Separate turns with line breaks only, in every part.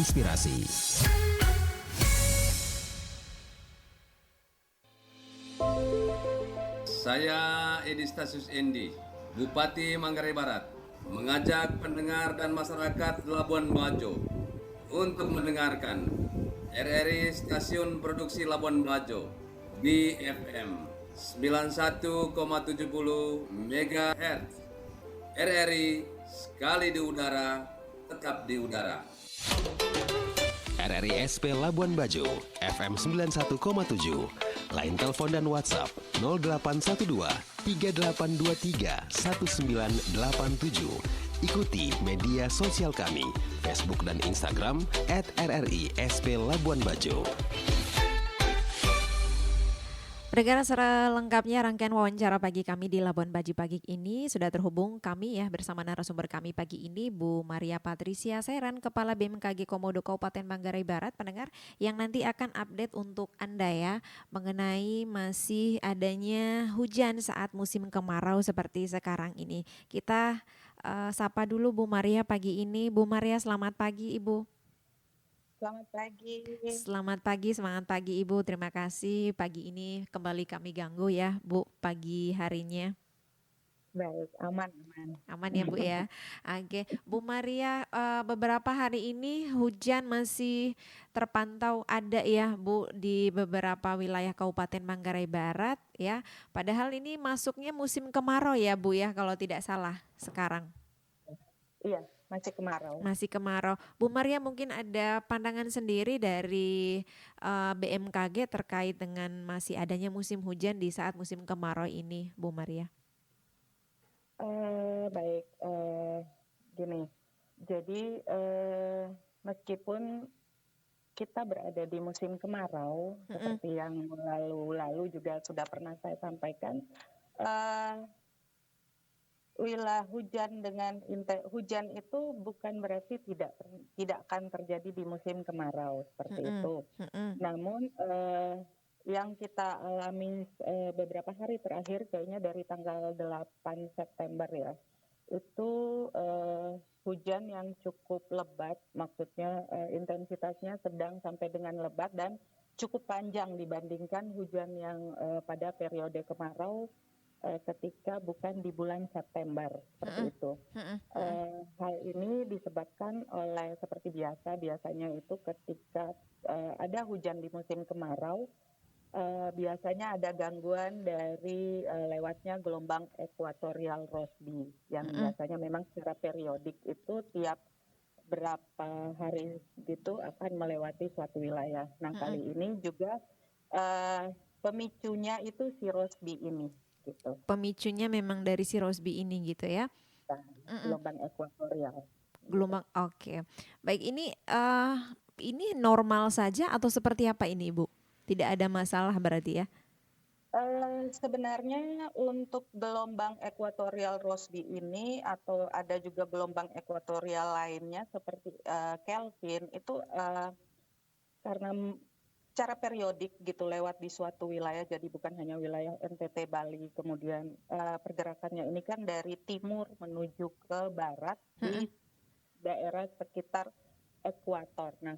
inspirasi.
Saya Edi Stasius Endi, Bupati Manggarai Barat, mengajak pendengar dan masyarakat Labuan Bajo untuk mendengarkan RRI Stasiun Produksi Labuan Bajo BFM 91,70 MHz. RRI sekali di udara, tetap di udara.
RRI SP Labuan Bajo, FM 91,7. Line telepon dan WhatsApp 0812 3823 1987. Ikuti media sosial kami, Facebook dan Instagram @RRI_SP Labuan Bajo.
Pendengar, secara lengkapnya rangkaian wawancara pagi kami di Labuan Bajo pagi ini sudah terhubung kami ya bersama narasumber kami pagi ini Bu Maria Patricia Sairan, Kepala BMKG Komodo Kabupaten Manggarai Barat, pendengar, yang nanti akan update untuk Anda ya mengenai masih adanya hujan saat musim kemarau seperti sekarang ini. Kita sapa dulu Bu Maria pagi ini. Bu Maria, selamat pagi Ibu.
Selamat pagi.
Selamat pagi, semangat pagi Ibu. Terima kasih pagi ini kembali kami ganggu ya Bu pagi harinya.
Baik, aman.
Aman ya Bu ya. Oke, Bu Maria, beberapa hari ini hujan masih terpantau ada ya Bu di beberapa wilayah Kabupaten Manggarai Barat ya. Padahal ini masuknya musim kemarau ya Bu ya kalau tidak salah sekarang.
Iya, masih kemarau.
Masih kemarau. Bu Maria, mungkin ada pandangan sendiri dari BMKG terkait dengan masih adanya musim hujan di saat musim kemarau ini, Bu Maria.
Baik, gini. Jadi meskipun kita berada di musim kemarau, seperti yang lalu juga sudah pernah saya sampaikan, wilayah hujan itu bukan berarti tidak akan terjadi di musim kemarau seperti itu. Namun yang kita alami beberapa hari terakhir, kayaknya dari tanggal 8 September ya, itu hujan yang cukup lebat, maksudnya intensitasnya sedang sampai dengan lebat dan cukup panjang dibandingkan hujan yang pada periode kemarau ketika bukan di bulan September seperti itu. Hal ini disebabkan oleh seperti biasanya itu ketika ada hujan di musim kemarau, biasanya ada gangguan dari lewatnya gelombang ekuatorial Rossby yang biasanya memang secara periodik itu tiap berapa hari gitu akan melewati suatu wilayah. Nah, kali ini juga pemicunya itu si Rossby ini. Gitu.
Pemicunya memang dari si Rossby ini gitu ya.
Gelombang ekuatorial.
Gelombang, oke. Baik, ini normal saja atau seperti apa ini Ibu? Tidak ada masalah berarti ya?
Sebenarnya untuk gelombang ekuatorial Rossby ini atau ada juga gelombang ekuatorial lainnya seperti Kelvin itu karena secara periodik gitu lewat di suatu wilayah, jadi bukan hanya wilayah NTT, Bali, kemudian pergerakannya ini kan dari timur menuju ke barat di daerah sekitar ekuator. Nah,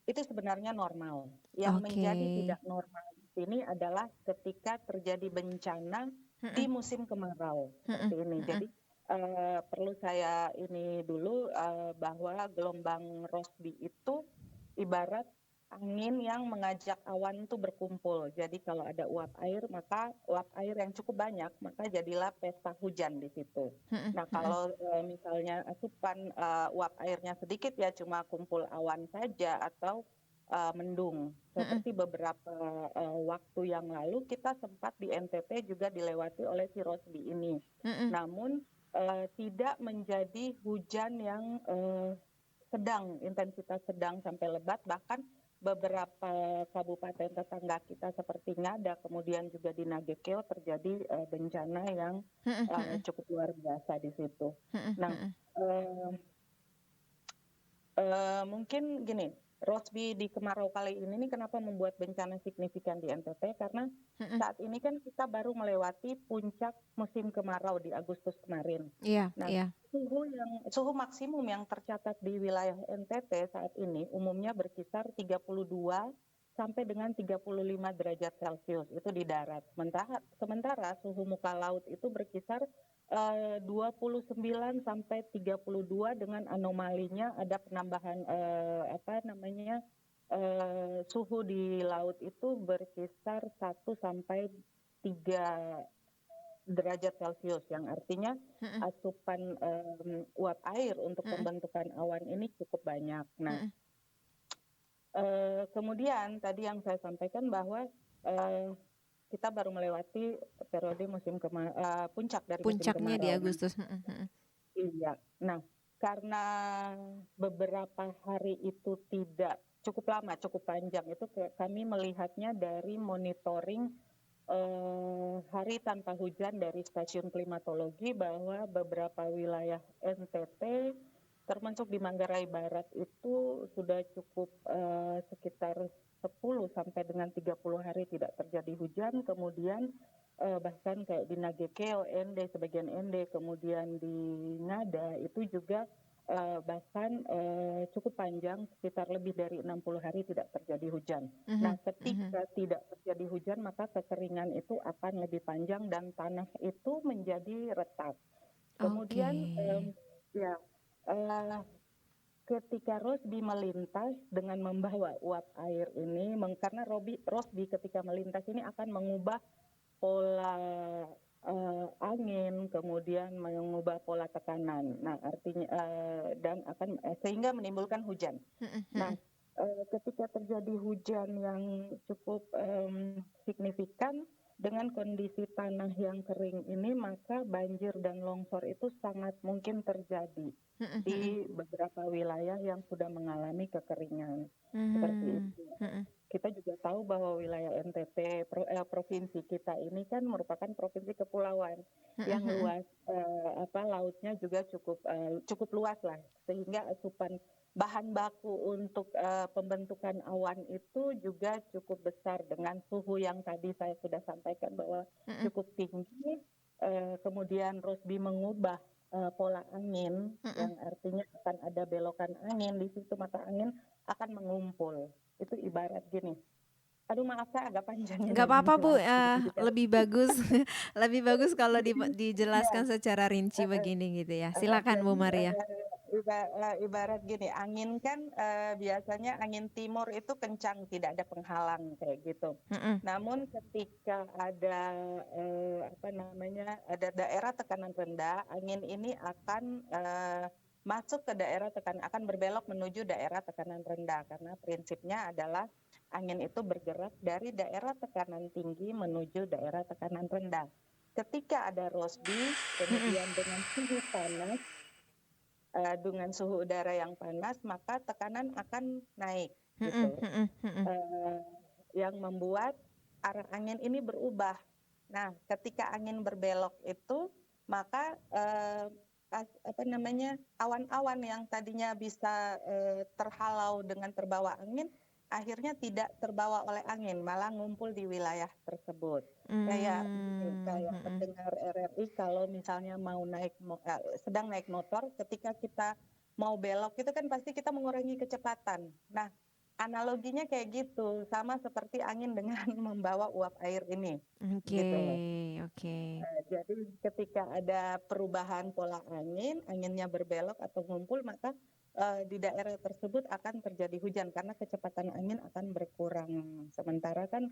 itu sebenarnya normal. Yang menjadi tidak normal di sini adalah ketika terjadi bencana di musim kemarau seperti ini. Jadi perlu saya ini dulu bahwa gelombang Rossby itu ibarat angin yang mengajak awan itu berkumpul. Jadi kalau ada uap air, maka uap air yang cukup banyak, maka jadilah pesta hujan di situ. Nah, kalau misalnya asupan uap airnya sedikit ya cuma kumpul awan saja atau mendung. Seperti beberapa waktu yang lalu kita sempat di NTT juga dilewati oleh si Rossby ini. Namun tidak menjadi hujan yang sedang, intensitas sedang sampai lebat, bahkan beberapa kabupaten tetangga kita seperti Ngada, kemudian juga di Nagekeo terjadi bencana yang cukup luar biasa di situ. Nah, mungkin gini, Rossby di kemarau kali ini nih kenapa membuat bencana signifikan di NTT? Karena
Mm-mm.
saat ini kan kita baru melewati puncak musim kemarau di Agustus kemarin.
Iya,
Nah,
iya.
suhu maksimum yang tercatat di wilayah NTT saat ini umumnya berkisar 32 sampai dengan 35 derajat Celcius itu di darat. Sementara suhu muka laut itu berkisar 29 sampai 32 dengan anomalinya ada penambahan suhu di laut itu berkisar 1 sampai 3 derajat Celcius yang artinya
Mm-mm.
asupan uap air untuk
Mm-mm.
pembentukan awan ini cukup banyak. Nah,
Mm-mm.
kemudian tadi yang saya sampaikan bahwa kita baru melewati periode puncak dari musim
Puncaknya di
kemarau.
Agustus. Mm-mm. Mm-mm.
Iya. Nah, karena beberapa hari itu tidak cukup lama, cukup panjang, itu kami melihatnya dari monitoring hari tanpa hujan dari stasiun klimatologi bahwa beberapa wilayah NTT termasuk di Manggarai Barat itu sudah cukup sekitar 10 sampai dengan 30 hari tidak terjadi hujan, kemudian bahkan kayak di Nagekeo, ND, sebagian ND, kemudian di Ngada itu juga bahkan cukup panjang, sekitar lebih dari 60 hari tidak terjadi hujan. Nah,
Mhm. Mhm.
ketika tidak terjadi hujan, maka kekeringan itu akan lebih panjang dan tanah itu menjadi retak.
Oke.
Kemudian ya eh, ketika Rossby melintas dengan membawa uap air ini, karena Rossby ketika melintas ini akan mengubah pola angin, kemudian mengubah pola tekanan. Nah, artinya dan akan sehingga menimbulkan hujan.
Mhm.
Nah,
Mhm.
ketika terjadi hujan yang cukup signifikan dengan kondisi tanah yang kering ini, maka banjir dan longsor itu sangat mungkin terjadi
Mhm. Mhm.
di beberapa wilayah yang sudah mengalami kekeringan. Seperti
Mhm.
itu.
Mhm.
Kita juga tahu bahwa wilayah NTT, provinsi kita ini kan merupakan provinsi kepulauan yang
Mhm.
luas, lautnya juga cukup luas lah, sehingga asupan bahan baku untuk pembentukan awan itu juga cukup besar dengan suhu yang tadi saya sudah sampaikan bahwa
Mhm.
cukup tinggi. Kemudian Rossby mengubah pola angin,
Mhm.
yang artinya akan ada belokan angin di situ, maka angin akan mengumpul. Itu ibarat gini. Aduh, maaf saya agak panjang ini
Nggak apa-apa Bu,
menjelaskan.
lebih bagus lebih bagus kalau
Ya,
dijelaskan secara rinci begini gitu ya. Silakan Bu
jadi
Maria.
ibarat gini, angin kan biasanya angin timur itu kencang, tidak ada penghalang kayak gitu.
Mhm.
Namun ketika ada ada daerah tekanan rendah, angin ini akan masuk ke daerah akan berbelok menuju daerah tekanan rendah, karena prinsipnya adalah angin itu bergerak dari daerah tekanan tinggi menuju daerah tekanan rendah. Ketika ada Rossby,
Mhm.
kemudian dengan suhu udara yang panas, maka tekanan akan naik
Mhm.
gitu.
Mhm. Mhm.
Eh, yang membuat arah angin ini berubah. Nah, ketika angin berbelok itu, maka awan-awan yang tadinya bisa terhalau dengan terbawa angin, akhirnya tidak terbawa oleh angin, malah ngumpul di wilayah tersebut. Kayak
Mhm.
pendengar RRI kalau misalnya sedang naik motor, ketika kita mau belok itu kan pasti kita mengurangi kecepatan. Nah, analoginya kayak gitu, sama seperti angin dengan membawa uap air ini,
Oke,
gitu loh.
oke.
Jadi ketika ada perubahan pola angin, anginnya berbelok atau ngumpul, maka di daerah tersebut akan terjadi hujan karena kecepatan angin akan berkurang. Sementara kan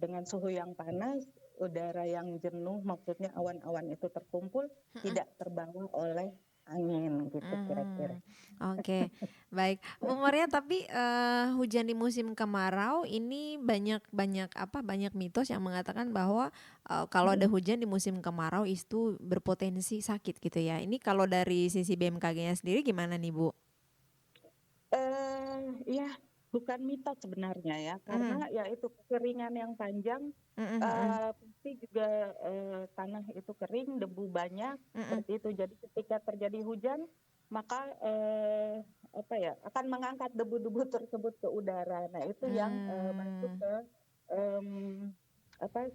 dengan suhu yang panas, udara yang jenuh, maksudnya awan-awan itu terkumpul,
Mhm.
tidak terbawa oleh angin, gitu kira-kira.
Hmm, oke, baik. Bu Maria, tapi hujan di musim kemarau ini banyak mitos yang mengatakan bahwa kalau ada hujan di musim kemarau itu berpotensi sakit gitu ya. Ini kalau dari sisi BMKG-nya sendiri gimana nih Bu?
Ya, bukan mitos sebenarnya ya,
Mhm.
karena ya itu kekeringan yang panjang,
Mhm. Mhm.
pasti juga tanah itu kering, debu banyak,
Mhm.
seperti itu. Jadi ketika terjadi hujan, maka akan mengangkat debu-debu tersebut ke udara. Nah, itu yang masuk ke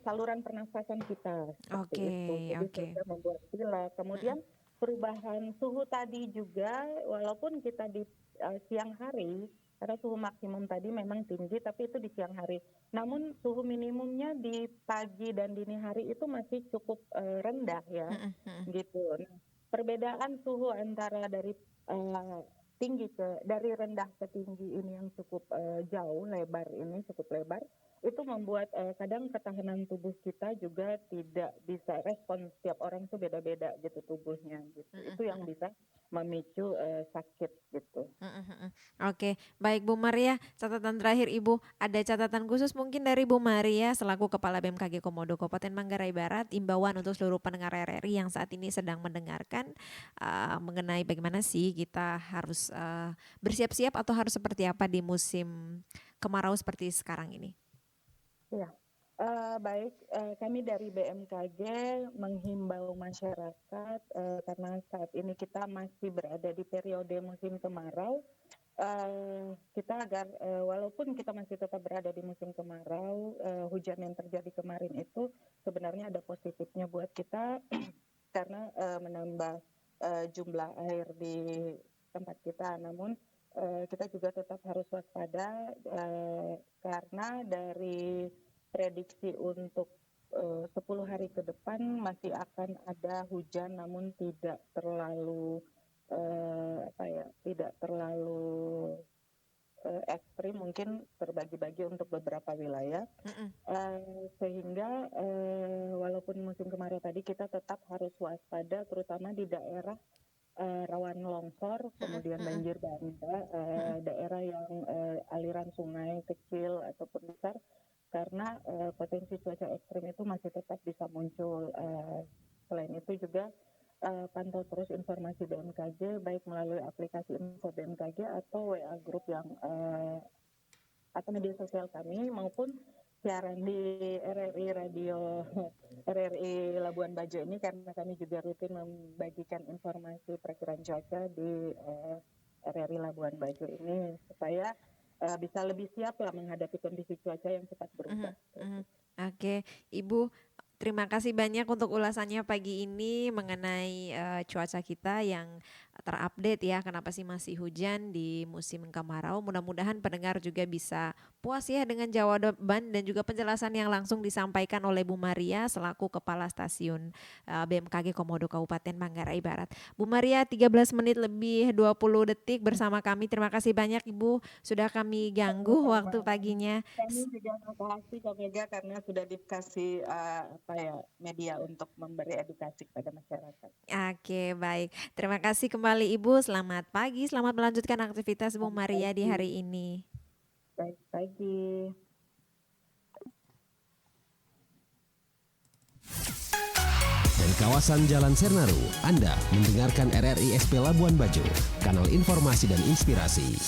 saluran pernafasan kita seperti itu. Jadi sehingga membuat pilek. Kemudian perubahan suhu tadi juga, walaupun kita di siang hari, karena suhu maksimum tadi memang tinggi, tapi itu di siang hari. Namun suhu minimumnya di pagi dan dini hari itu masih cukup rendah ya, gitu. Nah, perbedaan suhu antara dari dari rendah ke tinggi ini yang cukup jauh, cukup lebar, itu membuat kadang ketahanan tubuh kita juga tidak bisa respon. Setiap orang tuh beda-beda gitu tubuhnya gitu. Itu yang bisa memicu sakit gitu.
Oke, baik Bu Maria, catatan terakhir Ibu, ada catatan khusus mungkin dari Bu Maria selaku Kepala BMKG Komodo Kabupaten Manggarai Barat, imbauan untuk seluruh pendengar RRI yang saat ini sedang mendengarkan mengenai bagaimana sih kita harus bersiap-siap atau harus seperti apa di musim kemarau seperti sekarang ini?
Ya, baik. Kami dari BMKG menghimbau masyarakat karena saat ini kita masih berada di periode musim kemarau. Kita agar walaupun kita masih tetap berada di musim kemarau, hujan yang terjadi kemarin itu sebenarnya ada positifnya buat kita karena menambah jumlah air di tempat kita. Namun kita juga tetap harus waspada karena dari prediksi untuk 10 hari ke depan masih akan ada hujan, namun tidak terlalu ekstrim, mungkin terbagi-bagi untuk beberapa wilayah. Sehingga walaupun musim kemarau tadi kita tetap harus waspada, terutama di daerah rawan longsor, kemudian banjir bandang, daerah yang aliran sungai kecil ataupun besar, karena potensi cuaca ekstrim itu masih tetap bisa muncul. Selain itu juga pantau terus informasi BMKG baik melalui aplikasi info BMKG atau WA Group yang atau media sosial kami, maupun siaran di RRI Radio RRI Labuan Bajo ini, karena kami juga rutin membagikan informasi perakiraan cuaca di RRI Labuan Bajo ini supaya bisa lebih siap lah menghadapi kondisi cuaca yang cepat berubah.
Oke, Ibu, terima kasih banyak untuk ulasannya pagi ini mengenai cuaca kita yang terupdate ya, kenapa sih masih hujan di musim kemarau. Mudah-mudahan pendengar juga bisa puas ya dengan jawaban dan juga penjelasan yang langsung disampaikan oleh Bu Maria selaku Kepala Stasiun BMKG Komodo Kabupaten Manggarai Barat. Bu Maria, 13 menit lebih 20 detik bersama kami. Terima kasih banyak Ibu sudah kami ganggu waktu paginya.
Kami juga terima kasih Kak Mega karena sudah dikasih media untuk memberi edukasi kepada masyarakat.
Oke, baik. Terima kasih kembali Ibu. Selamat pagi, selamat melanjutkan aktivitas Bu Maria di hari ini.
Baik pagi.
Dari kawasan Jalan Sernaru, Anda mendengarkan RRI SP Labuan Bajo, kanal informasi dan inspirasi.